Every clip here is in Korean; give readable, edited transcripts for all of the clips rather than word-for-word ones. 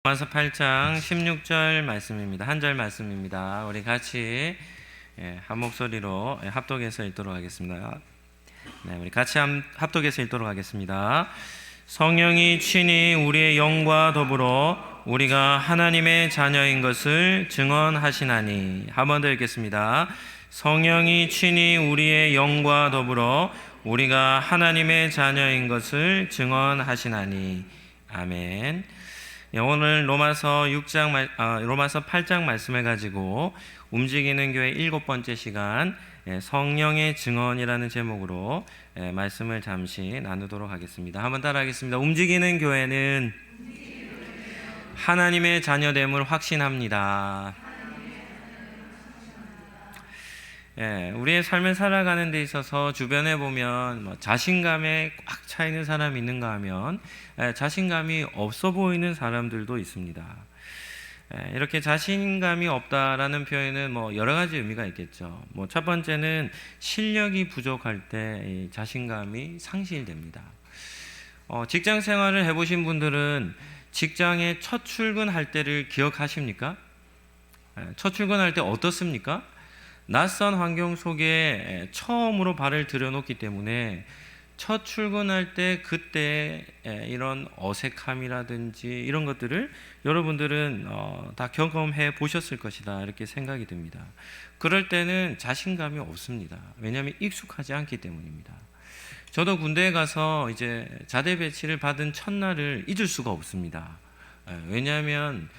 로마서 8장 16절 말씀입니다. 한 절 말씀입니다. 우리 같이 한 목소리로 합독해서 읽도록 하겠습니다. 네, 우리 같이 합독해서 읽도록 하겠습니다. 성령이 친히 우리의 영과 더불어 우리가 하나님의 자녀인 것을 증언하시나니. 한 번 더 읽겠습니다. 성령이 친히 우리의 영과 더불어 우리가 하나님의 자녀인 것을 증언하시나니. 아멘. 오늘 로마서 8장 말씀을 가지고 움직이는 교회 7번째 시간 성령의 증언이라는 제목으로 말씀을 잠시 나누도록 하겠습니다. 한번 따라하겠습니다. 움직이는 교회는 하나님의 자녀됨을 확신합니다. 우리의 삶을 살아가는 데 있어서 주변에 보면 자신감에 꽉 차 있는 사람이 있는가 하면 자신감이 없어 보이는 사람들도 있습니다. 이렇게 자신감이 없다라는 표현은 여러 가지 의미가 있겠죠. 첫 번째는 실력이 부족할 때 자신감이 상실됩니다. 직장 생활을 해보신 분들은 직장에 첫 출근할 때를 기억하십니까? 첫 출근할 때 어떻습니까? 낯선 환경 속에 처음으로 발을 들여놓기 때문에 첫 출근할 때 그때 이런 어색함이라든지 이런 것들을 여러분들은 다 경험해 보셨을 것이다 이렇게 생각이 듭니다. 그럴 때는 자신감이 없습니다. 왜냐하면 익숙하지 않기 때문입니다. 저도 군대에 가서 이제 자대 배치를 받은 첫날을 잊을 수가 없습니다. 왜냐하면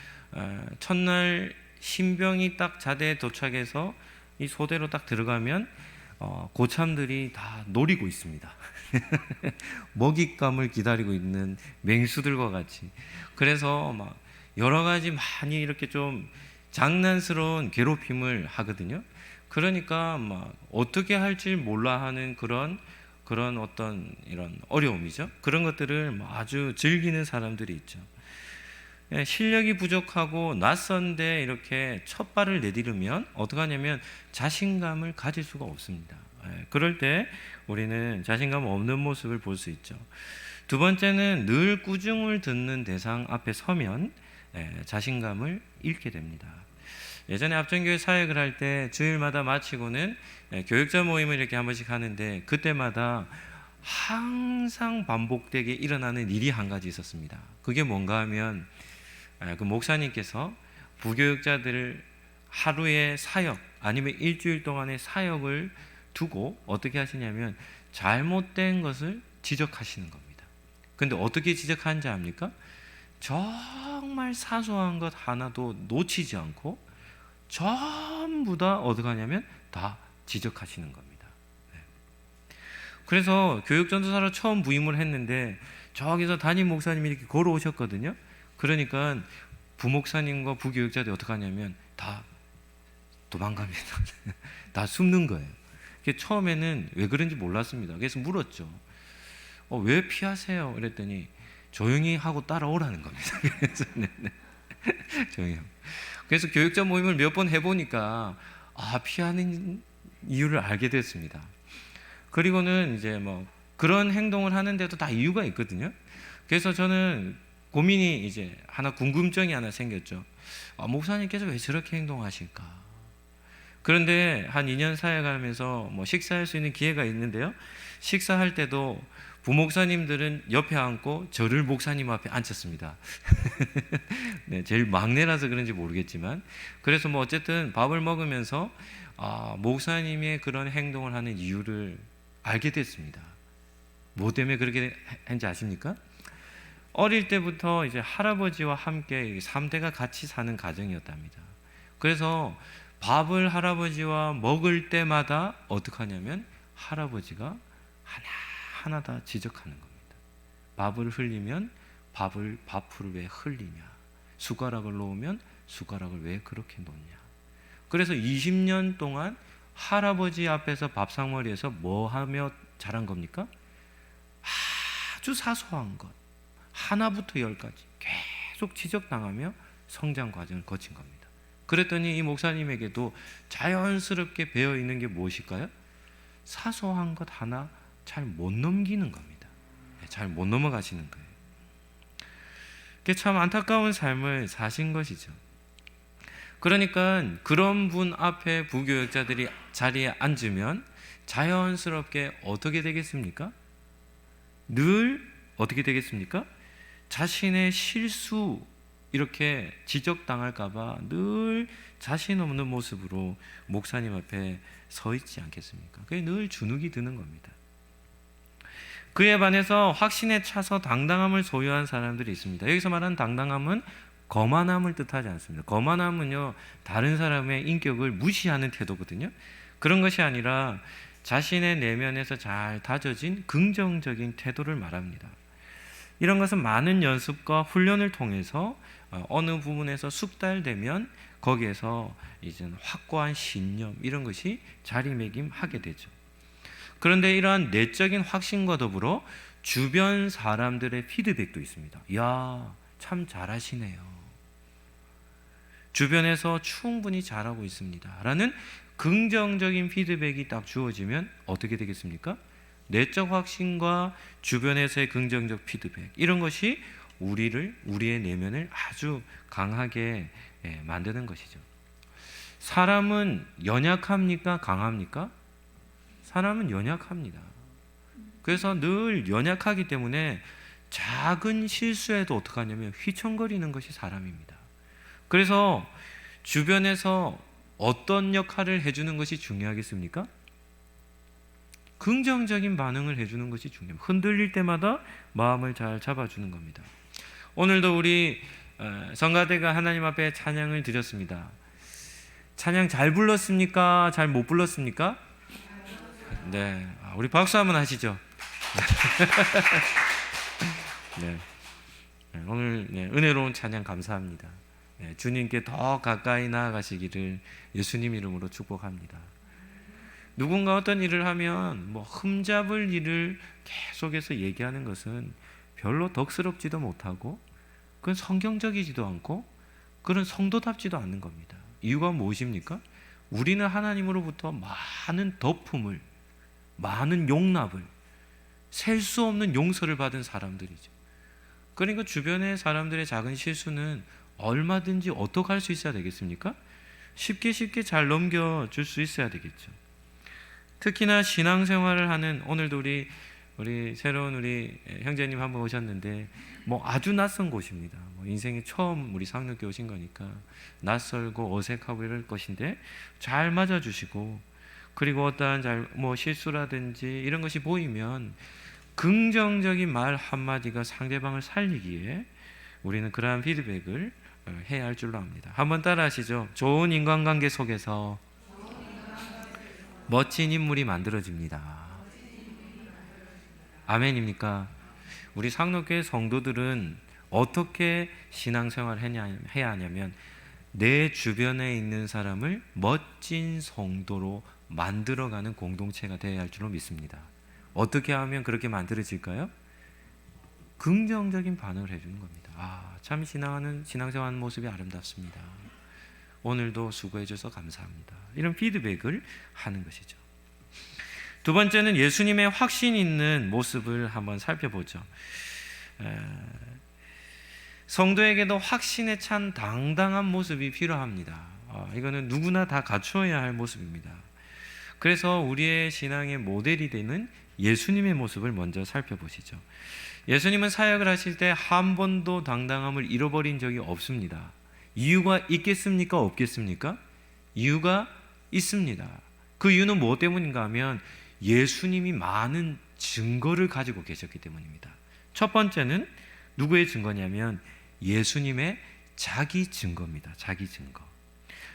첫날 신병이 딱 자대에 도착해서 이 소대로 딱 들어가면 고참들이 다 노리고 있습니다. 먹잇감을 기다리고 있는 맹수들과 같이. 그래서 막 여러 가지 많이 이렇게 좀 장난스러운 괴롭힘을 하거든요. 그러니까 막 어떻게 할지 몰라 하는 그런 어떤 이런 어려움이죠. 그런 것들을 아주 즐기는 사람들이 있죠. 실력이 부족하고 낯선데 이렇게 첫 발을 내디르면 어떻게 하냐면 자신감을 가질 수가 없습니다. 그럴 때 우리는 자신감 없는 모습을 볼 수 있죠. 두 번째는 늘 꾸중을 듣는 대상 앞에 서면 자신감을 잃게 됩니다. 예전에 합정교회 사역을 할 때 주일마다 마치고는 교육자 모임을 이렇게 한 번씩 하는데 그때마다 항상 반복되게 일어나는 일이 한 가지 있었습니다. 그게 뭔가 하면 그 목사님께서 부교육자들을 하루의 사역 아니면 일주일 동안의 사역을 두고 어떻게 하시냐면 잘못된 것을 지적하시는 겁니다. 근데 어떻게 지적하는지 압니까? 정말 사소한 것 하나도 놓치지 않고 전부 다 어떻게 하냐면 다 지적하시는 겁니다. 그래서 교육전도사로 처음 부임을 했는데 저기서 담임 목사님이 이렇게 걸어오셨거든요. 그러니까 부목사님과 부교육자들이 어떻게 하냐면 다 도망갑니다. 다 숨는 거예요. 처음에는 왜 그런지 몰랐습니다. 그래서 물었죠. 왜 피하세요? 그랬더니 조용히 하고 따라오라는 겁니다. 그래서 조용히 하고. 그래서 교육자 모임을 몇 번 해보니까 피하는 이유를 알게 됐습니다. 그리고는 이제 그런 행동을 하는데도 다 이유가 있거든요. 그래서 저는 고민이 이제 궁금증이 하나 생겼죠. 목사님께서 왜 저렇게 행동하실까? 그런데 한 2년 사역하면서 식사할 수 있는 기회가 있는데요. 식사할 때도 부목사님들은 옆에 앉고 저를 목사님 앞에 앉혔습니다. 네, 제일 막내라서 그런지 모르겠지만 그래서 어쨌든 밥을 먹으면서 목사님의 그런 행동을 하는 이유를 알게 됐습니다. 뭐 때문에 그렇게 했는지 아십니까? 어릴 때부터 이제 할아버지와 함께 3대가 같이 사는 가정이었답니다. 그래서 밥을 할아버지와 먹을 때마다 어떻게 하냐면 할아버지가 하나하나 다 지적하는 겁니다. 밥을 흘리면 밥을 밥풀을 왜 흘리냐? 숟가락을 놓으면 숟가락을 왜 그렇게 놓냐? 그래서 20년 동안 할아버지 앞에서 밥상머리에서 뭐 하며 자란 겁니까? 아주 사소한 것 하나부터 열까지 계속 지적당하며 성장 과정을 거친 겁니다. 그랬더니 이 목사님에게도 자연스럽게 배어 있는 게 무엇일까요? 사소한 것 하나 잘 못 넘기는 겁니다. 잘 못 넘어가시는 거예요. 그게 참 안타까운 삶을 사신 것이죠. 그러니까 그런 분 앞에 부교역자들이 자리에 앉으면 자연스럽게 어떻게 되겠습니까? 늘 어떻게 되겠습니까? 자신의 실수 이렇게 지적당할까봐 늘 자신 없는 모습으로 목사님 앞에 서 있지 않겠습니까? 그게 늘 주눅이 드는 겁니다. 그에 반해서 확신에 차서 당당함을 소유한 사람들이 있습니다. 여기서 말하는 당당함은 거만함을 뜻하지 않습니다. 거만함은요, 다른 사람의 인격을 무시하는 태도거든요. 그런 것이 아니라 자신의 내면에서 잘 다져진 긍정적인 태도를 말합니다. 이런 것은 많은 연습과 훈련을 통해서 어느 부분에서 숙달되면 거기에서 이제 확고한 신념 이런 것이 자리매김하게 되죠. 그런데 이러한 내적인 확신과 더불어 주변 사람들의 피드백도 있습니다. 이야, 참 잘하시네요. 주변에서 충분히 잘하고 있습니다. 라는 긍정적인 피드백이 딱 주어지면 어떻게 되겠습니까? 내적 확신과 주변에서의 긍정적 피드백 이런 것이 우리의 내면을 아주 강하게 만드는 것이죠. 사람은 연약합니까? 강합니까? 사람은 연약합니다. 그래서 늘 연약하기 때문에 작은 실수에도 어떻게 하냐면 휘청거리는 것이 사람입니다. 그래서 주변에서 어떤 역할을 해주는 것이 중요하겠습니까? 긍정적인 반응을 해주는 것이 중요합니다. 흔들릴 때마다 마음을 잘 잡아주는 겁니다. 오늘도 우리 성가대가 하나님 앞에 찬양을 드렸습니다. 찬양 잘 불렀습니까? 잘 못 불렀습니까? 네, 우리 박수 한번 하시죠. 네. 오늘 은혜로운 찬양 감사합니다. 주님께 더 가까이 나아가시기를 예수님 이름으로 축복합니다. 누군가 어떤 일을 하면 흠잡을 일을 계속해서 얘기하는 것은 별로 덕스럽지도 못하고 그건 성경적이지도 않고 그런 성도답지도 않는 겁니다. 이유가 무엇입니까? 우리는 하나님으로부터 많은 덮음을, 많은 용납을, 셀 수 없는 용서를 받은 사람들이죠. 그러니까 주변의 사람들의 작은 실수는 얼마든지 어떻게 할 수 있어야 되겠습니까? 쉽게 잘 넘겨줄 수 있어야 되겠죠. 특히나 신앙생활을 하는 오늘도 우리 새로운 우리 형제님 한 분 오셨는데 아주 낯선 곳입니다. 인생에 처음 우리 상륙교회 오신 거니까 낯설고 어색하고 이럴 것인데 잘 맞아주시고 그리고 어떠한 실수라든지 이런 것이 보이면 긍정적인 말 한마디가 상대방을 살리기에 우리는 그러한 피드백을 해야 할 줄로 압니다. 한번 따라 하시죠. 좋은 인간관계 속에서 멋진 인물이 만들어집니다. 아멘입니까? 우리 상록교회 성도들은 어떻게 신앙생활을 해야 하냐면 내 주변에 있는 사람을 멋진 성도로 만들어가는 공동체가 되어야 할 줄로 믿습니다. 어떻게 하면 그렇게 만들어질까요? 긍정적인 반응을 해주는 겁니다. 참 신앙생활하는 모습이 아름답습니다. 오늘도 수고해줘서 감사합니다. 이런 피드백을 하는 것이죠. 두 번째는 예수님의 확신 있는 모습을 한번 살펴보죠. 성도에게도 확신에 찬 당당한 모습이 필요합니다. 이거는 누구나 다 갖추어야 할 모습입니다. 그래서 우리의 신앙의 모델이 되는 예수님의 모습을 먼저 살펴보시죠. 예수님은 사역을 하실 때 한 번도 당당함을 잃어버린 적이 없습니다. 이유가 있겠습니까? 없겠습니까? 이유가 있습니다. 그 이유는 무엇 때문인가 하면 예수님이 많은 증거를 가지고 계셨기 때문입니다. 첫 번째는 누구의 증거냐면 예수님의 자기 증거입니다. 자기 증거.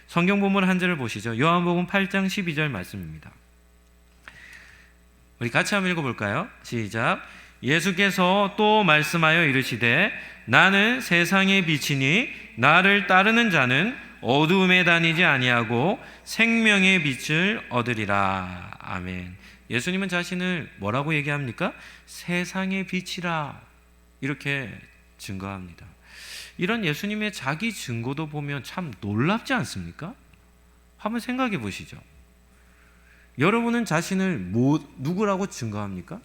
성경 본문 한 절을 보시죠. 요한복음 8장 12절 말씀입니다. 우리 같이 한번 읽어볼까요? 시작. 예수께서 또 말씀하여 이르시되 나는 세상의 빛이니 나를 따르는 자는 어두움에 다니지 아니하고 생명의 빛을 얻으리라. 아멘. 예수님은 자신을 뭐라고 얘기합니까? 세상의 빛이라 이렇게 증거합니다. 이런 예수님의 자기 증거도 보면 참 놀랍지 않습니까? 한번 생각해 보시죠. 여러분은 자신을 누구라고 증거합니까?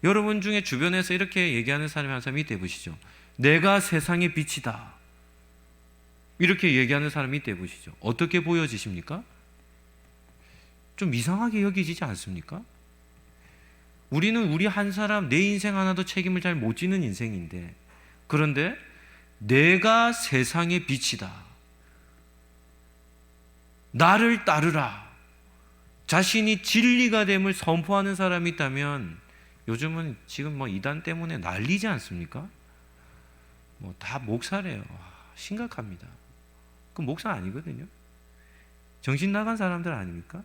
여러분 중에 주변에서 이렇게 얘기하는 사람이 한 사람 이때 보시죠. 내가 세상의 빛이다. 이렇게 얘기하는 사람이 있대 보시죠. 어떻게 보여지십니까? 좀 이상하게 여기지지 않습니까? 우리는 우리 한 사람 내 인생 하나도 책임을 잘 못 지는 인생인데, 그런데 내가 세상의 빛이다, 나를 따르라, 자신이 진리가 됨을 선포하는 사람이 있다면, 요즘은 지금 뭐 이단 때문에 난리지 않습니까? 뭐 다 목사래요. 심각합니다. 그 목사 아니거든요. 정신 나간 사람들 아닙니까?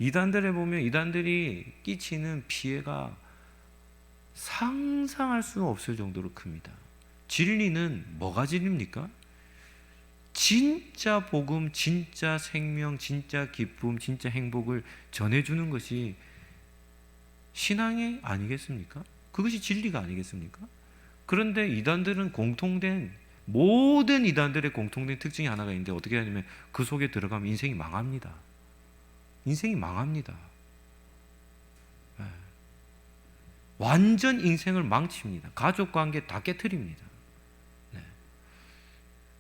이단들에 보면 이단들이 끼치는 피해가 상상할 수 없을 정도로 큽니다. 진리는 뭐가 진리입니까? 진짜 복음, 진짜 생명, 진짜 기쁨, 진짜 행복을 전해주는 것이 신앙이 아니겠습니까? 그것이 진리가 아니겠습니까? 그런데 이단들은 모든 이단들의 공통된 특징이 하나가 있는데, 어떻게 하냐면 그 속에 들어가면 인생이 망합니다. 인생이 망합니다. 네. 완전 인생을 망칩니다. 가족관계 다 깨트립니다. 네.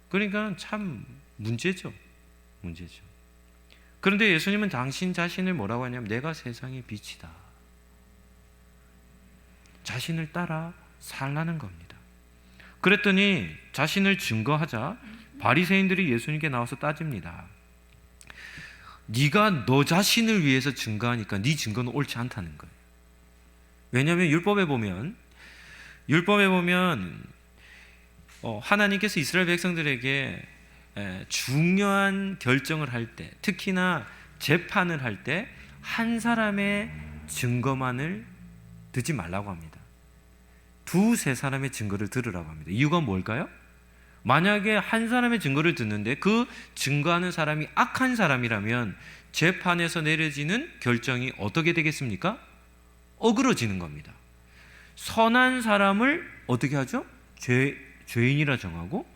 그러니까 참 문제죠. 그런데 예수님은 당신 자신을 뭐라고 하냐면 내가 세상의 빛이다. 자신을 따라 살라는 겁니다. 그랬더니 자신을 증거하자 바리새인들이 예수님께 나와서 따집니다. 네가 너 자신을 위해서 증거하니까 네 증거는 옳지 않다는 거예요. 왜냐하면 율법에 보면 하나님께서 이스라엘 백성들에게 중요한 결정을 할 때, 특히나 재판을 할 때 한 사람의 증거만을 듣지 말라고 합니다. 두세 사람의 증거를 들으라고 합니다. 이유가 뭘까요? 만약에 한 사람의 증거를 듣는데 그 증거하는 사람이 악한 사람이라면 재판에서 내려지는 결정이 어떻게 되겠습니까? 어그러지는 겁니다. 선한 사람을 어떻게 하죠? 죄인이라 정하고,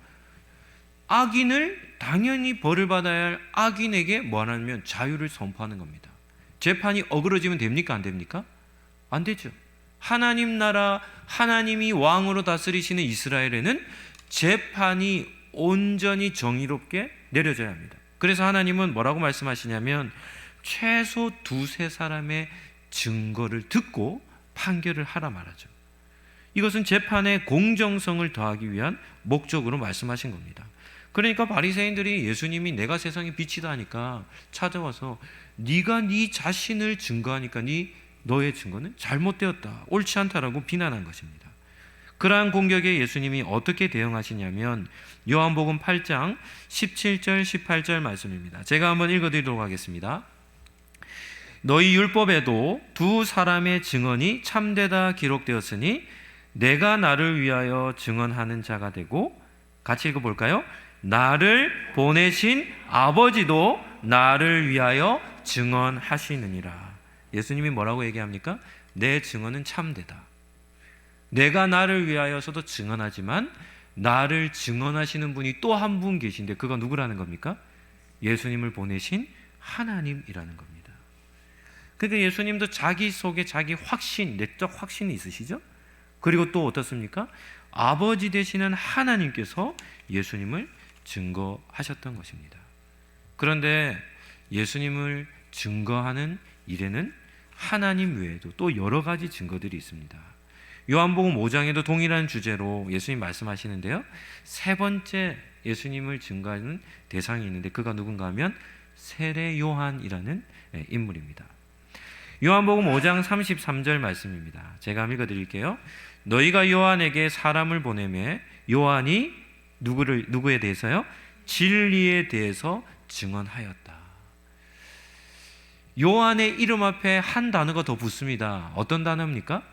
악인을 당연히 벌을 받아야 할 악인에게 뭐하냐면 자유를 선포하는 겁니다. 재판이 어그러지면 됩니까? 안 됩니까? 안 되죠. 하나님 나라, 하나님이 왕으로 다스리시는 이스라엘에는 재판이 온전히 정의롭게 내려져야 합니다. 그래서 하나님은 뭐라고 말씀하시냐면 최소 두세 사람의 증거를 듣고 판결을 하라 말하죠. 이것은 재판의 공정성을 더하기 위한 목적으로 말씀하신 겁니다. 그러니까 바리새인들이 예수님이 내가 세상의 빛이다 하니까 찾아와서 네가 네 자신을 증거하니까 너의 증거는 잘못되었다, 옳지 않다라고 비난한 것입니다. 그러한 공격에 예수님이 어떻게 대응하시냐면 요한복음 8장 17절 18절 말씀입니다. 제가 한번 읽어드리도록 하겠습니다. 너희 율법에도 두 사람의 증언이 참되다 기록되었으니 내가 나를 위하여 증언하는 자가 되고, 같이 읽어볼까요? 나를 보내신 아버지도 나를 위하여 증언하시느니라. 예수님이 뭐라고 얘기합니까? 내 증언은 참되다. 내가 나를 위하여서도 증언하지만 나를 증언하시는 분이 또 한 분 계신데 그가 누구라는 겁니까? 예수님을 보내신 하나님이라는 겁니다. 그러니까 예수님도 자기 속에 자기 확신, 내적 확신이 있으시죠? 그리고 또 어떻습니까? 아버지 되시는 하나님께서 예수님을 증거하셨던 것입니다. 그런데 예수님을 증거하는 일에는 하나님 외에도 또 여러 가지 증거들이 있습니다. 요한복음 5장에도 동일한 주제로 예수님 말씀하시는데요, 세 번째 예수님을 증거하는 대상이 있는데 그가 누군가 하면 세례 요한이라는 인물입니다. 요한복음 5장 33절 말씀입니다. 제가 읽어드릴게요. 너희가 요한에게 사람을 보내매 요한이 누구에 대해서요? 진리에 대해서 증언하였다. 요한의 이름 앞에 한 단어가 더 붙습니다. 어떤 단어입니까?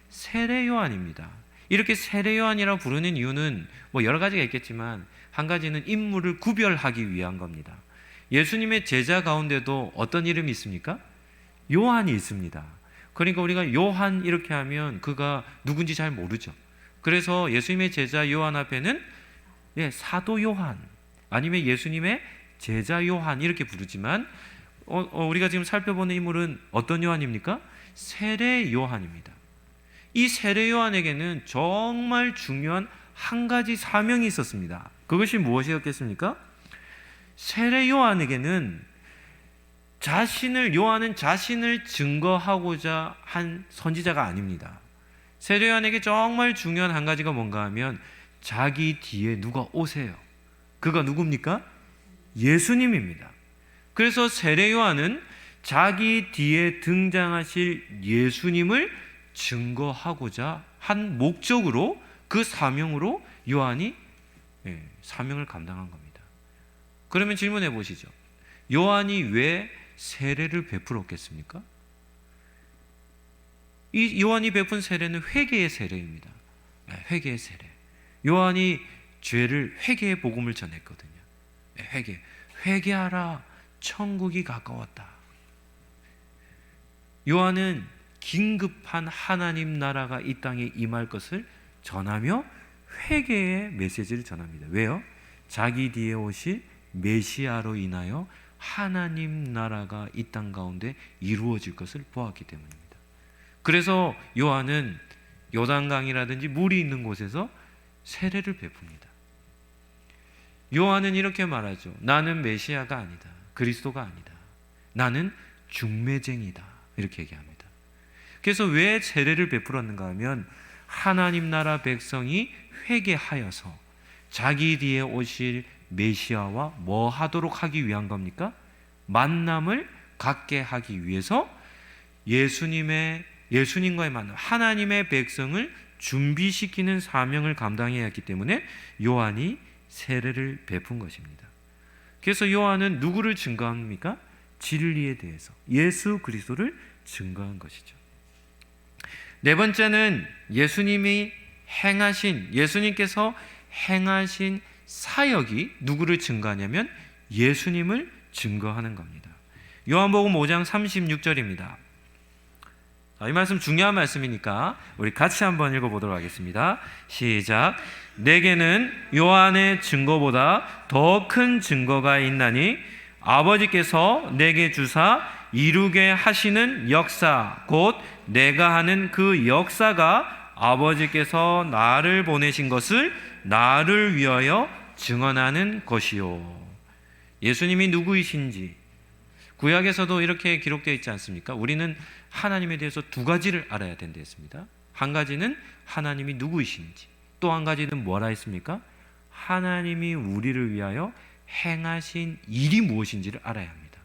세례 요한입니다. 이렇게 세례 요한이라고 부르는 이유는 뭐 여러 가지가 있겠지만 한 가지는 인물을 구별하기 위한 겁니다. 예수님의 제자 가운데도 어떤 이름이 있습니까? 요한이 있습니다. 그러니까 우리가 요한 이렇게 하면 그가 누군지 잘 모르죠. 그래서 예수님의 제자 요한 앞에는 사도 요한 아니면 예수님의 제자 요한 이렇게 부르지만 우리가 지금 살펴보는 인물은 어떤 요한입니까? 세례 요한입니다. 이 세례 요한에게는 정말 중요한 한 가지 사명이 있었습니다. 그것이 무엇이었겠습니까? 세례 요한에게는 요한은 자신을 증거하고자 한 선지자가 아닙니다. 세례 요한에게 정말 중요한 한 가지가 뭔가 하면 자기 뒤에 누가 오세요. 그가 누굽니까? 예수님입니다. 그래서 세례 요한은 자기 뒤에 등장하실 예수님을 증거하고자 한 목적으로, 그 사명으로 요한이 사명을 감당한 겁니다. 그러면 질문해 보시죠. 요한이 왜 세례를 베풀었겠습니까? 이 요한이 베푼 세례는 회개의 세례입니다. 회개의 세례. 요한이 죄를, 회개의 복음을 전했거든요. 회개하라, 천국이 가까웠다. 요한은 긴급한 하나님 나라가 이 땅에 임할 것을 전하며 회개의 메시지를 전합니다. 왜요? 자기 뒤에 오실 메시아로 인하여 하나님 나라가 이 땅 가운데 이루어질 것을 보았기 때문입니다. 그래서 요한은 요단강이라든지 물이 있는 곳에서 세례를 베풉니다. 요한은 이렇게 말하죠. 나는 메시아가 아니다. 그리스도가 아니다. 나는 중매쟁이다. 이렇게 얘기합니다. 그래서 왜 세례를 베풀었는가 하면 하나님 나라 백성이 회개하여서 자기 뒤에 오실 메시아와 뭐 하도록 하기 위한 겁니까? 만남을 갖게 하기 위해서 예수님과의 만남, 하나님의 백성을 준비시키는 사명을 감당해야 했기 때문에 요한이 세례를 베푼 것입니다. 그래서 요한은 누구를 증거합니까? 진리에 대해서 예수 그리스도를 증거한 것이죠. 네 번째는 예수님께서 행하신 사역이 누구를 증거하냐면 예수님을 증거하는 겁니다. 요한복음 5장 36절입니다. 이 말씀 중요한 말씀이니까 우리 같이 한번 읽어보도록 하겠습니다. 시작. 내게는 요한의 증거보다 더 큰 증거가 있나니 아버지께서 내게 주사 이루게 하시는 역사, 곧 내가 하는 그 역사가 아버지께서 나를 보내신 것을 나를 위하여 증언하는 것이요. 예수님이 누구이신지 구약에서도 이렇게 기록되어 있지 않습니까? 우리는 하나님에 대해서 두 가지를 알아야 된다 했습니다. 한 가지는 하나님이 누구이신지, 또 한 가지는 뭐라 했습니까? 하나님이 우리를 위하여 행하신 일이 무엇인지를 알아야 합니다.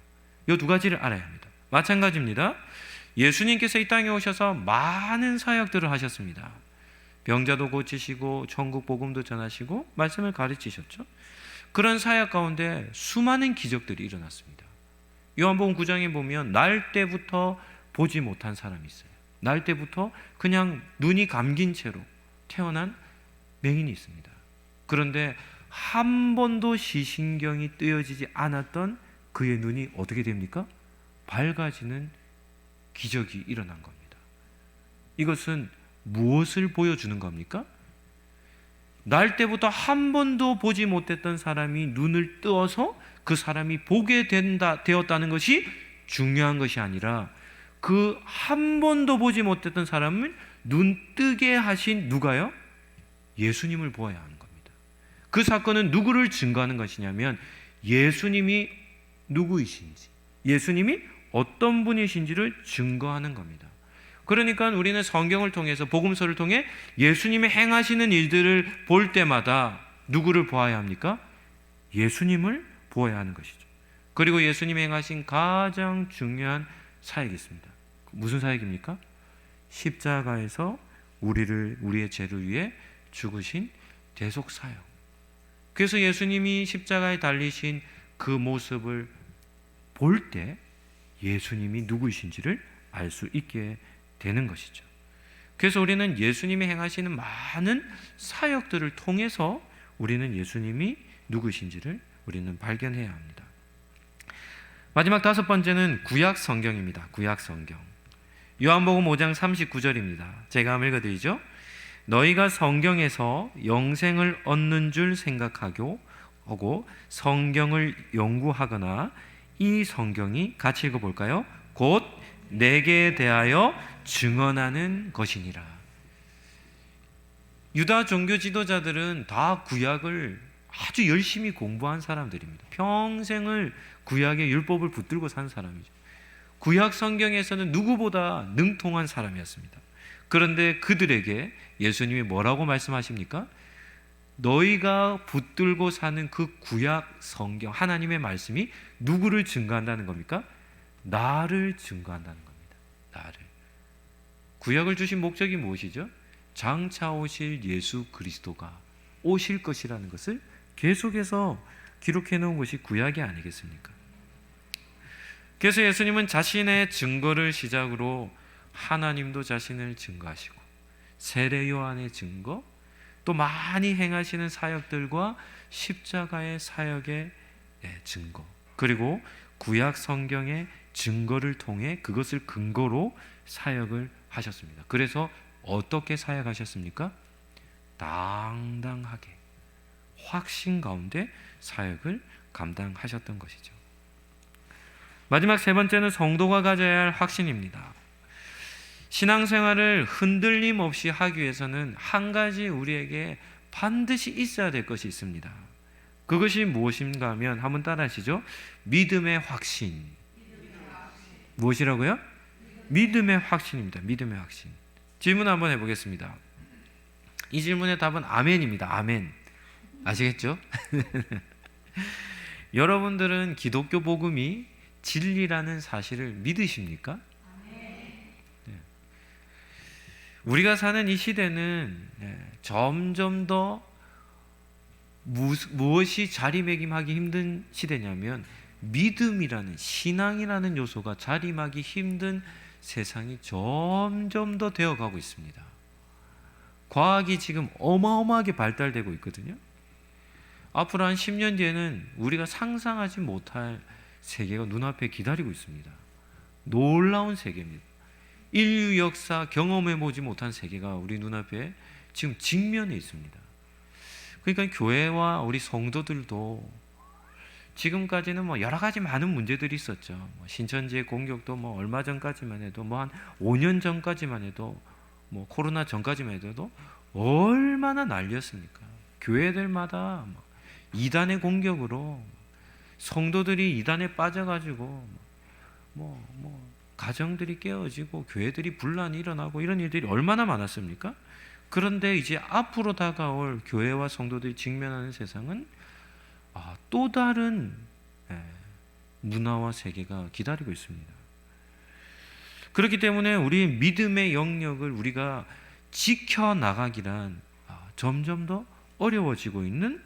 이 두 가지를 알아야 합니다. 마찬가지입니다. 예수님께서 이 땅에 오셔서 많은 사역들을 하셨습니다. 병자도 고치시고 천국 복음도 전하시고 말씀을 가르치셨죠. 그런 사역 가운데 수많은 기적들이 일어났습니다. 요한복음 9장에 보면 날 때부터 보지 못한 사람이 있어요. 날 때부터 그냥 눈이 감긴 채로 태어난 맹인이 있습니다. 그런데 한 번도 시신경이 뜨여지지 않았던 그의 눈이 어떻게 됩니까? 밝아지는 기적이 일어난 겁니다. 이것은 무엇을 보여주는 겁니까? 날 때부터 한 번도 보지 못했던 사람이 눈을 뜨어서 그 사람이 보게 되었다는 것이 중요한 것이 아니라 그 한 번도 보지 못했던 사람을 눈 뜨게 하신 누가요? 예수님을 보아야 하는 겁니다. 그 사건은 누구를 증거하는 것이냐면 예수님이 누구이신지, 예수님이 어떤 분이신지를 증거하는 겁니다. 그러니까 우리는 성경을 통해서, 복음서를 통해 예수님이 행하시는 일들을 볼 때마다 누구를 보아야 합니까? 예수님을 보아야 하는 것이죠. 그리고 예수님이 행하신 가장 중요한 사역이 있습니다. 무슨 사역입니까? 십자가에서 우리의 죄를 위해 죽으신 대속 사역. 그래서 예수님이 십자가에 달리신 그 모습을 볼 때 예수님이 누구이신지를 알 수 있게 되는 것이죠. 그래서 우리는 예수님이 행하시는 많은 사역들을 통해서 우리는 예수님이 누구이신지를 우리는 발견해야 합니다. 마지막 다섯 번째는 구약 성경입니다. 구약 성경. 요한복음 5장 39절입니다. 제가 한번 읽어드리죠. 너희가 성경에서 영생을 얻는 줄 생각하고 성경을 연구하거나 이 성경이 같이 읽어볼까요? 곧 내게 대하여 증언하는 것이니라. 유다 종교 지도자들은 다 구약을 아주 열심히 공부한 사람들입니다. 평생을 구약의 율법을 붙들고 산 사람이죠. 구약 성경에서는 누구보다 능통한 사람이었습니다. 그런데 그들에게 예수님이 뭐라고 말씀하십니까? 너희가 붙들고 사는 그 구약 성경, 하나님의 말씀이 누구를 증거한다는 겁니까? 나를 증거한다는 겁니다. 나를. 구약을 주신 목적이 무엇이죠? 장차 오실 예수 그리스도가 오실 것이라는 것을 계속해서 기록해 놓은 것이 구약이 아니겠습니까? 그래서 예수님은 자신의 증거를 시작으로 하나님도 자신을 증거하시고 세례 요한의 증거, 또 많이 행하시는 사역들과 십자가의 사역의 증거, 그리고 구약 성경의 증거를 통해 그것을 근거로 사역을 하셨습니다. 그래서 어떻게 사역하셨습니까? 당당하게 확신 가운데 사역을 감당하셨던 것이죠. 마지막 세 번째는 성도가 가져야 할 확신입니다. 신앙생활을 흔들림 없이 하기 위해서는 한 가지 우리에게 반드시 있어야 될 것이 있습니다. 그것이 무엇인가 하면 한번 따라 하시죠. 믿음의 확신. 무엇이라고요? 믿음의 확신입니다. 믿음의 확신. 질문 한번 해보겠습니다. 이 질문의 답은 아멘입니다. 아멘. 아시겠죠? 여러분들은 기독교 복음이 진리라는 사실을 믿으십니까? 우리가 사는 이 시대는 점점 더 무엇이 자리매김하기 힘든 시대냐면 믿음이라는, 신앙이라는 요소가 자리매김하기 힘든 세상이 점점 더 되어가고 있습니다. 과학이 지금 어마어마하게 발달되고 있거든요. 앞으로 한 10년 뒤에는 우리가 상상하지 못할 세계가 눈앞에 기다리고 있습니다. 놀라운 세계입니다. 인류 역사 경험해보지 못한 세계가 우리 눈앞에 지금 직면해 있습니다. 그러니까 교회와 우리 성도들도 지금까지는 뭐 여러 가지 많은 문제들이 있었죠. 신천지의 공격도 뭐 얼마 전까지만 해도 뭐 한 5년 전까지만 해도 뭐 코로나 전까지만 해도 얼마나 난리였습니까? 교회들마다 이단의 공격으로 성도들이 이단에 빠져가지고 가정들이 깨어지고 교회들이 분란이 일어나고 이런 일들이 얼마나 많았습니까? 그런데 이제 앞으로 다가올 교회와 성도들이 직면하는 세상은 또 다른 문화와 세계가 기다리고 있습니다. 그렇기 때문에 우리의 믿음의 영역을 우리가 지켜나가기란 점점 더 어려워지고 있는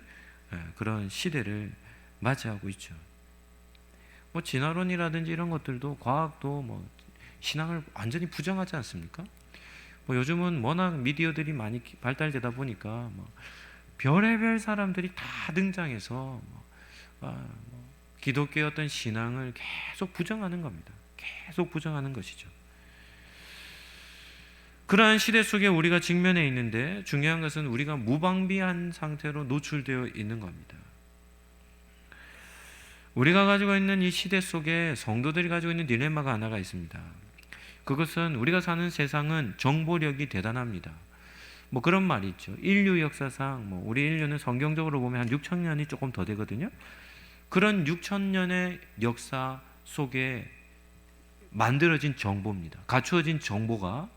그런 시대를 맞이하고 있죠. 뭐 진화론이라든지 이런 것들도, 과학도 뭐 신앙을 완전히 부정하지 않습니까? 뭐 요즘은 워낙 미디어들이 많이 발달되다 보니까 뭐 별의별 사람들이 다 등장해서 기독교의 어떤 신앙을 계속 부정하는 겁니다. 계속 부정하는 것이죠. 그러한 시대 속에 우리가 직면해 있는데 중요한 것은 우리가 무방비한 상태로 노출되어 있는 겁니다. 우리가 가지고 있는 이 시대 속에 성도들이 가지고 있는 딜레마가 하나가 있습니다. 그것은 우리가 사는 세상은 정보력이 대단합니다. 뭐 그런 말이 있죠. 인류 역사상 우리 인류는 성경적으로 보면 한 6,000년이 조금 더 되거든요. 그런 6,000년의 역사 속에 만들어진 정보입니다. 갖추어진 정보가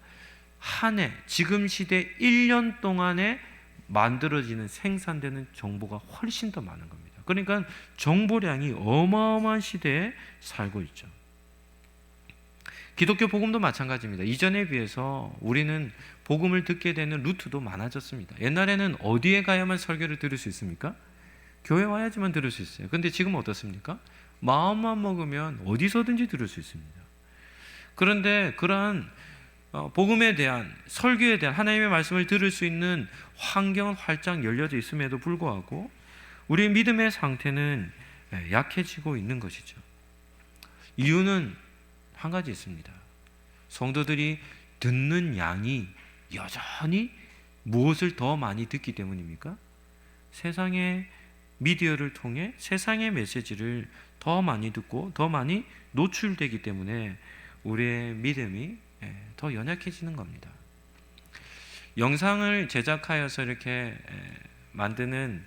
한 해, 지금 시대 1년 동안에 만들어지는, 생산되는 정보가 훨씬 더 많은 겁니다. 그러니까 정보량이 어마어마한 시대에 살고 있죠. 기독교 복음도 마찬가지입니다. 이전에 비해서 우리는 복음을 듣게 되는 루트도 많아졌습니다. 옛날에는 어디에 가야만 설교를 들을 수 있습니까? 교회 와야지만 들을 수 있어요. 근데 지금은 어떻습니까? 마음만 먹으면 어디서든지 들을 수 있습니다. 그런데 그러한 복음에 대한, 설교에 대한 하나님의 말씀을 들을 수 있는 환경은 활짝 열려져 있음에도 불구하고 우리의 믿음의 상태는 약해지고 있는 것이죠. 이유는 한 가지 있습니다. 성도들이 듣는 양이 여전히 무엇을 더 많이 듣기 때문입니까? 세상의 미디어를 통해 세상의 메시지를 더 많이 듣고 더 많이 노출되기 때문에 우리의 믿음이 더 연약해지는 겁니다. 영상을 제작하여서 이렇게 만드는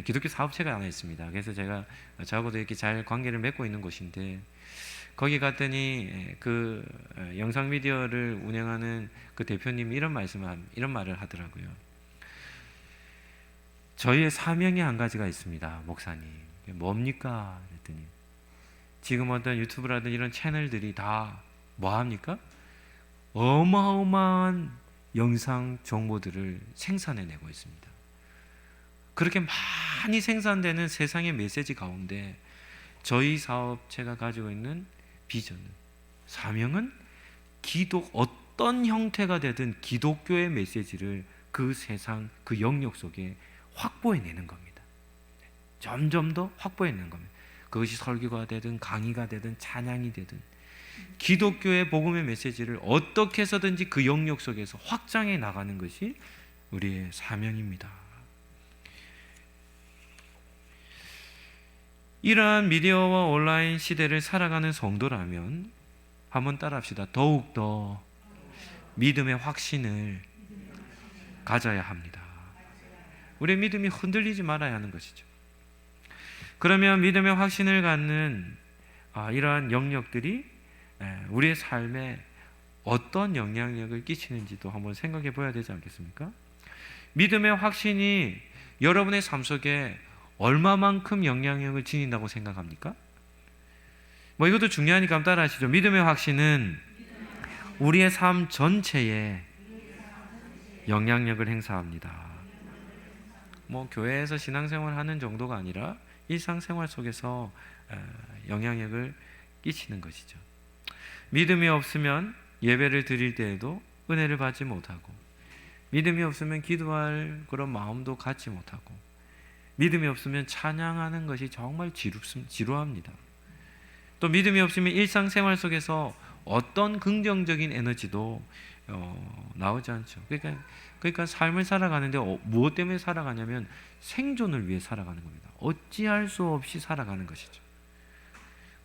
기독교 사업체가 하나 있습니다. 그래서 제가 저하고도 이렇게 잘 관계를 맺고 있는 곳인데, 거기 갔더니 그 영상 미디어를 운영하는 그 대표님이 이런 말을 하더라고요. 저희의 사명이 한 가지가 있습니다, 목사님. 뭡니까? 그랬더니 지금 어떤 유튜브라든 이런 채널들이 다 뭐합니까? 어마어마한 영상 정보들을 생산해내고 있습니다. 그렇게 많이 생산되는 세상의 메시지 가운데 저희 사업체가 가지고 있는 비전은, 사명은 어떤 형태가 되든 기독교의 메시지를 그 세상, 그 영역 속에 확보해내는 겁니다. 점점 더 확보해내는 겁니다. 그것이 설교가 되든 강의가 되든 찬양이 되든 기독교의 복음의 메시지를 어떻게 해서든지 그 영역 속에서 확장해 나가는 것이 우리의 사명입니다. 이러한 미디어와 온라인 시대를 살아가는 성도라면 한번 따라합시다. 더욱더 믿음의 확신을 가져야 합니다. 우리의 믿음이 흔들리지 말아야 하는 것이죠. 그러면 믿음의 확신을 갖는 이러한 영역들이 우리의 삶에 어떤 영향력을 끼치는지도 한번 생각해 보아야 되지 않겠습니까? 믿음의 확신이 여러분의 삶 속에 얼마만큼 영향력을 지닌다고 생각합니까? 이것도 중요하니까 한번 따라 하시죠. 믿음의 확신은 우리의 삶 전체에 영향력을 행사합니다. 교회에서 신앙생활 하는 정도가 아니라 일상생활 속에서 영향력을 끼치는 것이죠. 믿음이 없으면 예배를 드릴 때에도 은혜를 받지 못하고, 믿음이 없으면 기도할 그런 마음도 갖지 못하고, 믿음이 없으면 찬양하는 것이 정말 지루합니다. 또 믿음이 없으면 일상생활 속에서 어떤 긍정적인 에너지도 나오지 않죠. 그러니까 삶을 살아가는데 무엇 때문에 살아가냐면 생존을 위해 살아가는 겁니다. 어찌할 수 없이 살아가는 것이죠.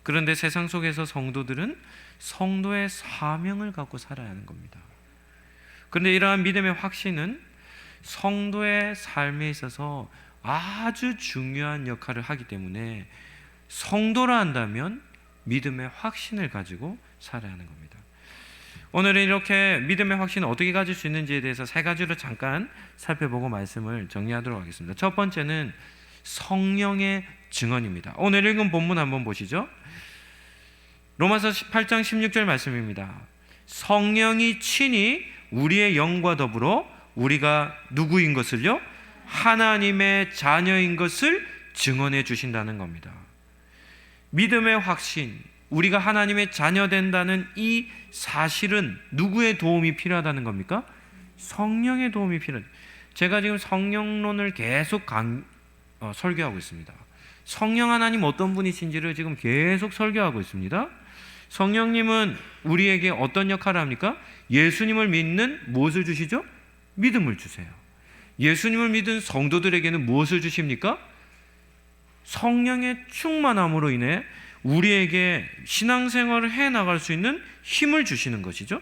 그런데 세상 속에서 성도들은 성도의 사명을 갖고 살아야 하는 겁니다. 그런데 이러한 믿음의 확신은 성도의 삶에 있어서 아주 중요한 역할을 하기 때문에 성도라 한다면 믿음의 확신을 가지고 살아야 하는 겁니다. 오늘은 이렇게 믿음의 확신을 어떻게 가질 수 있는지에 대해서 세 가지로 잠깐 살펴보고 말씀을 정리하도록 하겠습니다. 첫 번째는 성령의 증언입니다. 오늘 읽은 본문 한번 보시죠. 로마서 8장 16절 말씀입니다. 성령이 친히 우리의 영과 더불어 우리가 누구인 것을요? 하나님의 자녀인 것을 증언해 주신다는 겁니다. 믿음의 확신, 우리가 하나님의 자녀 된다는 이 사실은 누구의 도움이 필요하다는 겁니까? 성령의 도움이 필요합니다. 제가 지금 성령론을 계속 설교하고 있습니다. 성령 하나님 어떤 분이신지를 지금 계속 설교하고 있습니다. 성령님은 우리에게 어떤 역할을 합니까? 예수님을 믿는 무엇을 주시죠? 믿음을 주세요. 예수님을 믿은 성도들에게는 무엇을 주십니까? 성령의 충만함으로 인해 우리에게 신앙생활을 해나갈 수 있는 힘을 주시는 것이죠.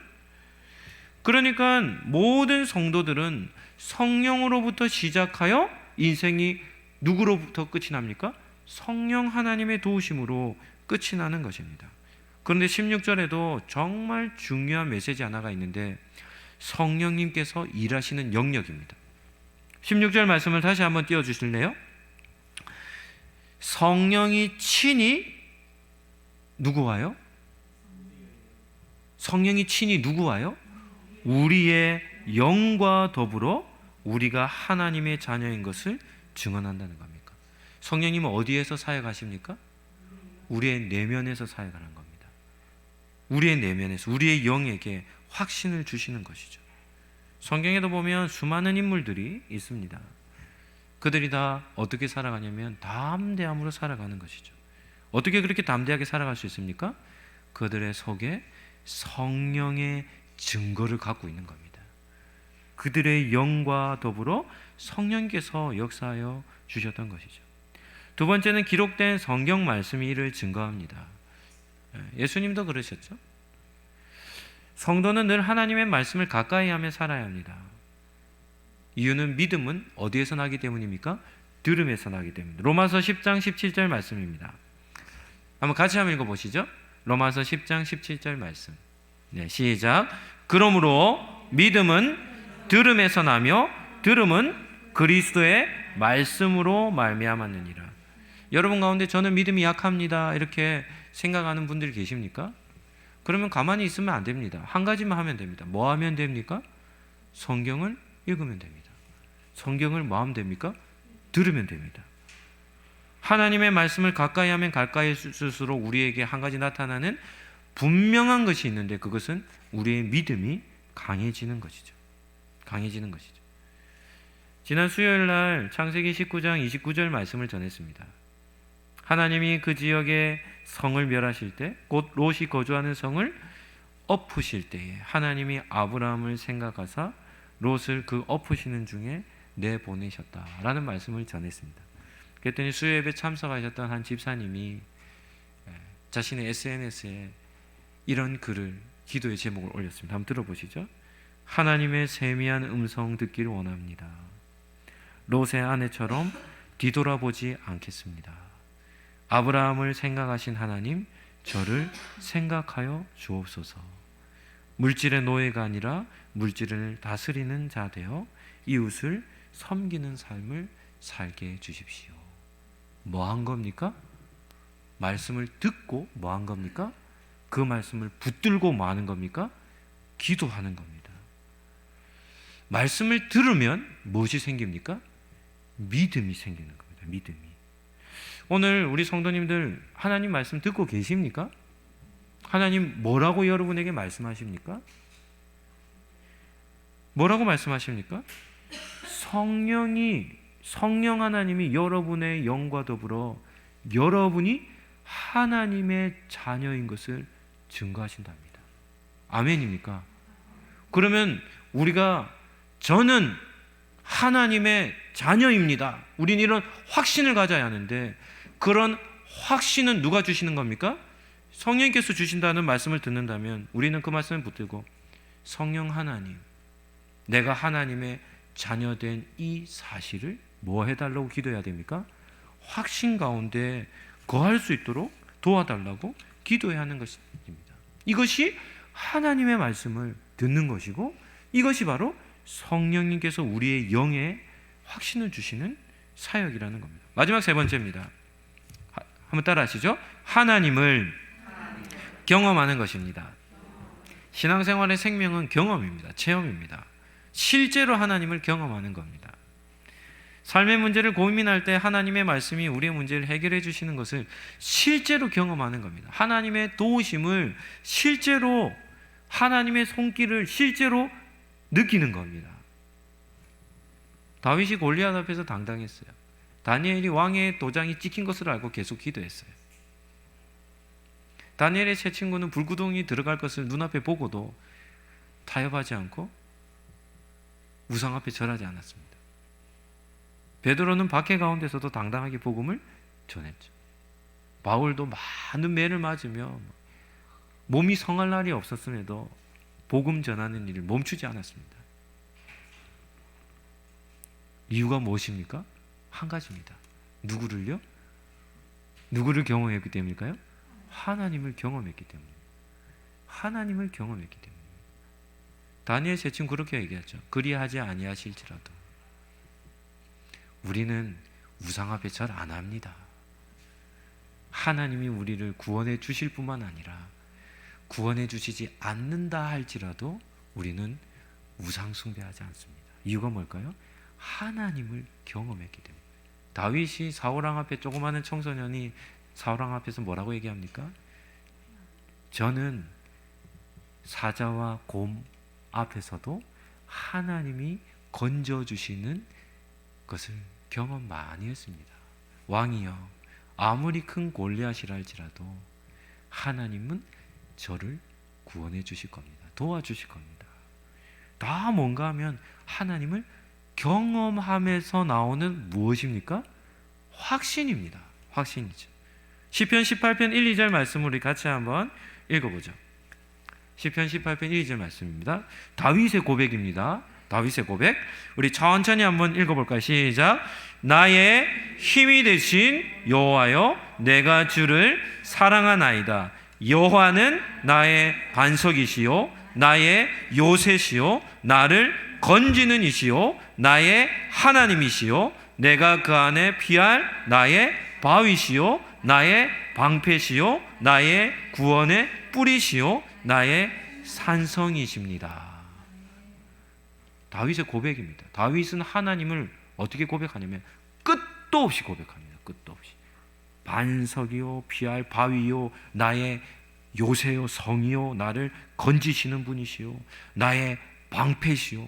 그러니까 모든 성도들은 성령으로부터 시작하여 인생이 누구로부터 끝이 납니까? 성령 하나님의 도우심으로 끝이 나는 것입니다. 그런데 16절에도 정말 중요한 메시지 하나가 있는데 성령님께서 일하시는 영역입니다. 16절 말씀을 다시 한번 띄워주실래요? 성령이 친히 누구와요? 성령이 친히 누구와요? 우리의 영과 더불어 우리가 하나님의 자녀인 것을 증언한다는 겁니까? 성령님은 어디에서 사역하십니까? 우리의 내면에서 사역하는 겁니다. 우리의 내면에서 우리의 영에게 확신을 주시는 것이죠. 성경에도 보면 수많은 인물들이 있습니다. 그들이 다 어떻게 살아가냐면 담대함으로 살아가는 것이죠. 어떻게 그렇게 담대하게 살아갈 수 있습니까? 그들의 속에 성령의 증거를 갖고 있는 겁니다. 그들의 영과 더불어 성령께서 역사하여 주셨던 것이죠. 두 번째는 기록된 성경 말씀이 이를 증거합니다. 예수님도 그러셨죠. 성도는 늘 하나님의 말씀을 가까이 하며 살아야 합니다. 이유는 믿음은 어디에서 나기 때문입니까? 들음에서 나기 때문입니다. 로마서 10장 17절 말씀입니다. 한번 같이 한번 읽어보시죠. 로마서 10장 17절 말씀. 네, 시작. 그러므로 믿음은 들음에서 나며 들음은 그리스도의 말씀으로 말미암았느니라. 여러분 가운데 저는 믿음이 약합니다 이렇게 생각하는 분들이 계십니까? 그러면 가만히 있으면 안 됩니다. 한 가지만 하면 됩니다. 뭐 하면 됩니까? 성경을 읽으면 됩니다. 성경을 뭐 하면 됩니까? 들으면 됩니다. 하나님의 말씀을 가까이 하면 가까이 쓸수록 우리에게 한 가지 나타나는 분명한 것이 있는데, 그것은 우리의 믿음이 강해지는 것이죠. 강해지는 것이죠. 지난 수요일 날 창세기 19장 29절 말씀을 전했습니다. 하나님이 그 지역에 성을 멸하실 때, 곧 롯이 거주하는 성을 엎으실 때에 하나님이 아브라함을 생각하사 롯을 그 엎으시는 중에 내보내셨다라는 말씀을 전했습니다. 그랬더니 수요 예배 참석하셨던 한 집사님이 자신의 SNS에 이런 글을, 기도의 제목을 올렸습니다. 한번 들어보시죠. 하나님의 세미한 음성 듣기를 원합니다. 롯의 아내처럼 뒤돌아보지 않겠습니다. 아브라함을 생각하신 하나님, 저를 생각하여 주옵소서. 물질의 노예가 아니라 물질을 다스리는 자 되어 이웃을 섬기는 삶을 살게 해 주십시오. 뭐 한 겁니까? 말씀을 듣고 뭐 한 겁니까? 그 말씀을 붙들고 뭐 하는 겁니까? 기도하는 겁니다. 말씀을 들으면 무엇이 생깁니까? 믿음이 생기는 겁니다. 믿음이. 오늘 우리 성도님들 하나님 말씀 듣고 계십니까? 하나님 뭐라고 여러분에게 말씀하십니까? 뭐라고 말씀하십니까? 성령 하나님이 여러분의 영과 더불어 여러분이 하나님의 자녀인 것을 증거하신답니다. 아멘입니까? 그러면 우리가 저는 하나님의 자녀입니다. 우리는 이런 확신을 가져야 하는데, 그런 확신은 누가 주시는 겁니까? 성령께서 주신다는 말씀을 듣는다면 우리는 그 말씀을 붙들고 성령 하나님, 내가 하나님의 자녀된 이 사실을 뭐 해달라고 기도해야 됩니까? 확신 가운데 거할 수 있도록 도와달라고 기도해야 하는 것입니다. 이것이 하나님의 말씀을 듣는 것이고, 이것이 바로 성령님께서 우리의 영에 확신을 주시는 사역이라는 겁니다. 마지막 세 번째입니다. 한번 따라 하시죠. 하나님을 경험하는 것입니다. 신앙생활의 생명은 경험입니다. 체험입니다. 실제로 하나님을 경험하는 겁니다. 삶의 문제를 고민할 때 하나님의 말씀이 우리의 문제를 해결해 주시는 것을 실제로 경험하는 겁니다. 하나님의 도우심을 실제로, 하나님의 손길을 실제로 느끼는 겁니다. 다윗이 골리앗 앞에서 당당했어요. 다니엘이 왕의 도장이 찍힌 것을 알고 계속 기도했어요. 다니엘의 세 친구는 불구덩이 들어갈 것을 눈앞에 보고도 타협하지 않고 우상 앞에 절하지 않았습니다. 베드로는 박해 가운데서도 당당하게 복음을 전했죠. 바울도 많은 매를 맞으며 몸이 성할 날이 없었음에도 복음 전하는 일을 멈추지 않았습니다. 이유가 무엇입니까? 한 가지입니다. 누구를요? 누구를 경험했기 때문일까요? 하나님을 경험했기 때문입니다. 하나님을 경험했기 때문입니다. 다니엘 세 친구 그렇게 얘기하죠. 그리하지 아니하실지라도 우리는 우상 앞에 절 안 합니다. 하나님이 우리를 구원해 주실 뿐만 아니라 구원해 주시지 않는다 할지라도 우리는 우상 숭배하지 않습니다. 이유가 뭘까요? 하나님을 경험했기 때문에. 다윗이 사울왕 앞에, 조그마한 청소년이 사울왕 앞에서 뭐라고 얘기합니까? 저는 사자와 곰 앞에서도 하나님이 건져주시는 것을 경험 많이 했습니다. 왕이여, 아무리 큰 골리앗이라 할지라도 하나님은 저를 구원해 주실 겁니다. 도와주실 겁니다. 다 뭔가 하면 하나님을 경험하면서 나오는 무엇입니까? 확신입니다. 확신이죠. 시편 18편 1, 2절 말씀을 우리 같이 한번 읽어보죠. 시편 18편 1절 말씀입니다. 다윗의 고백입니다. 다윗의 고백. 우리 천천히 한번 읽어볼까요? 시작. 나의 힘이 되신 여호와여, 내가 주를 사랑하나이다. 여호와는 나의 반석이시요 나의 요새시요 나를 건지는 이시요 나의 하나님이시요 내가 그 안에 피할 나의 바위시요 나의 방패시요 나의 구원의 뿌리시요 나의 산성이십니다. 다윗의 고백입니다. 다윗은 하나님을 어떻게 고백하냐면 끝도 없이 고백합니다. 끝도 없이. 반석이요 피할 바위요 나의 요새요 성이요 나를 건지시는 분이시요 나의 방패시요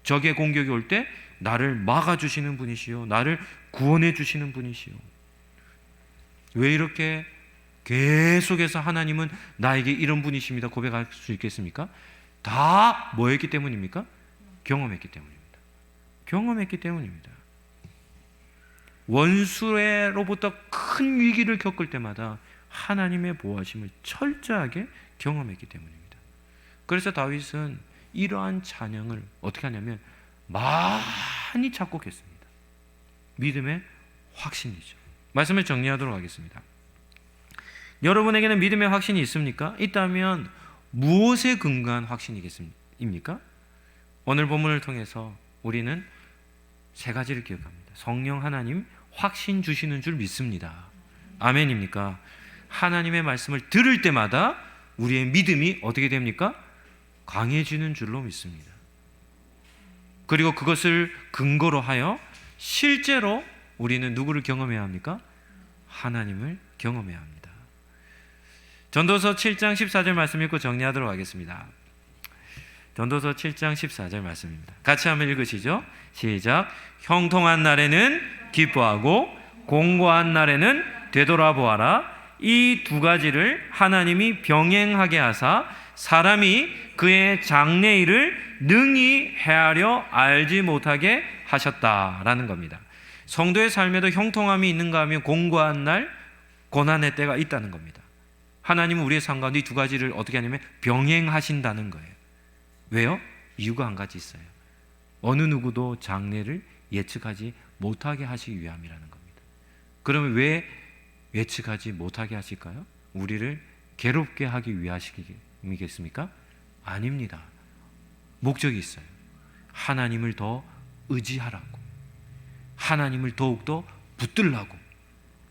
적의 공격이 올 때 나를 막아주시는 분이시요 나를 구원해 주시는 분이시요. 왜 이렇게 계속해서 하나님은 나에게 이런 분이십니다 고백할 수 있겠습니까? 다 뭐였기 때문입니까? 경험했기 때문입니다. 경험했기 때문입니다. 원수로부터 큰 위기를 겪을 때마다 하나님의 보호하심을 철저하게 경험했기 때문입니다. 그래서 다윗은 이러한 찬양을 어떻게 하냐면 많이 작곡했습니다. 믿음의 확신이죠. 말씀을 정리하도록 하겠습니다. 여러분에게는 믿음의 확신이 있습니까? 있다면 무엇에 근거한 확신이겠습니까? 오늘 본문을 통해서 우리는 세 가지를 기억합니다. 성령 하나님 확신 주시는 줄 믿습니다. 아멘입니까? 하나님의 말씀을 들을 때마다 우리의 믿음이 어떻게 됩니까? 강해지는 줄로 믿습니다. 그리고 그것을 근거로 하여 실제로 우리는 누구를 경험해야 합니까? 하나님을 경험해야 합니다. 전도서 7장 14절 말씀 읽고 정리하도록 하겠습니다. 전도서 7장 14절 말씀입니다. 같이 한번 읽으시죠. 시작. 형통한 날에는 기뻐하고 공고한 날에는 되돌아보아라. 이 두 가지를 하나님이 병행하게 하사 사람이 그의 장래일을 능히 헤아려 알지 못하게 하셨다라는 겁니다. 성도의 삶에도 형통함이 있는가 하면 공고한 날, 고난의 때가 있다는 겁니다. 하나님은 우리의 삶 가운데 이 두 가지를 어떻게 하냐면 병행하신다는 거예요. 왜요? 이유가 한 가지 있어요. 어느 누구도 장래를 예측하지 못하게 하시기 위함이라는 겁니다. 그러면 왜 예측하지 못하게 하실까요? 우리를 괴롭게 하기 위하시겠습니까? 아닙니다. 목적이 있어요. 하나님을 더 의지하라고, 하나님을 더욱더 붙들라고,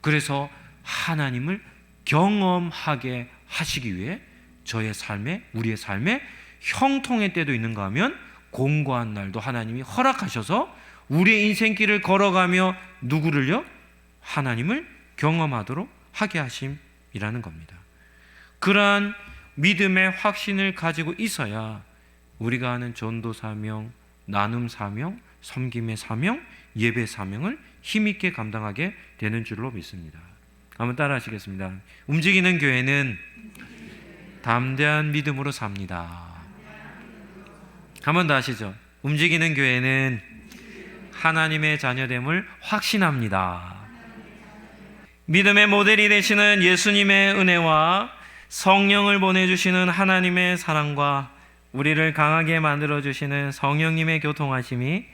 그래서 하나님을 경험하게 하시기 위해 저의 삶에, 우리의 삶에 형통의 때도 있는가 하면 공고한 날도 하나님이 허락하셔서 우리의 인생길을 걸어가며 누구를요? 하나님을 경험하도록 하게 하심이라는 겁니다. 그러한 믿음의 확신을 가지고 있어야 우리가 하는 전도 사명, 나눔 사명, 섬김의 사명, 예배 사명을 힘있게 감당하게 되는 줄로 믿습니다. 한번 따라 하시겠습니다. 움직이는 교회는 담대한 믿음으로 삽니다. 한 번 더 하시죠. 움직이는 교회는 하나님의 자녀됨을 확신합니다. 믿음의 모델이 되시는 예수님의 은혜와 성령을 보내주시는 하나님의 사랑과 우리를 강하게 만들어주시는 성령님의 교통하심이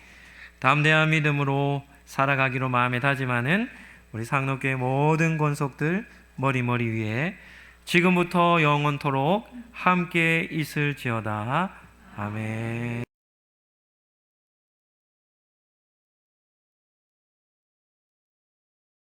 담대한 믿음으로 살아가기로 마음에 다짐하는 우리 상록교회 모든 권속들 머리 위에 지금부터 영원토록 함께 있을지어다. 아멘.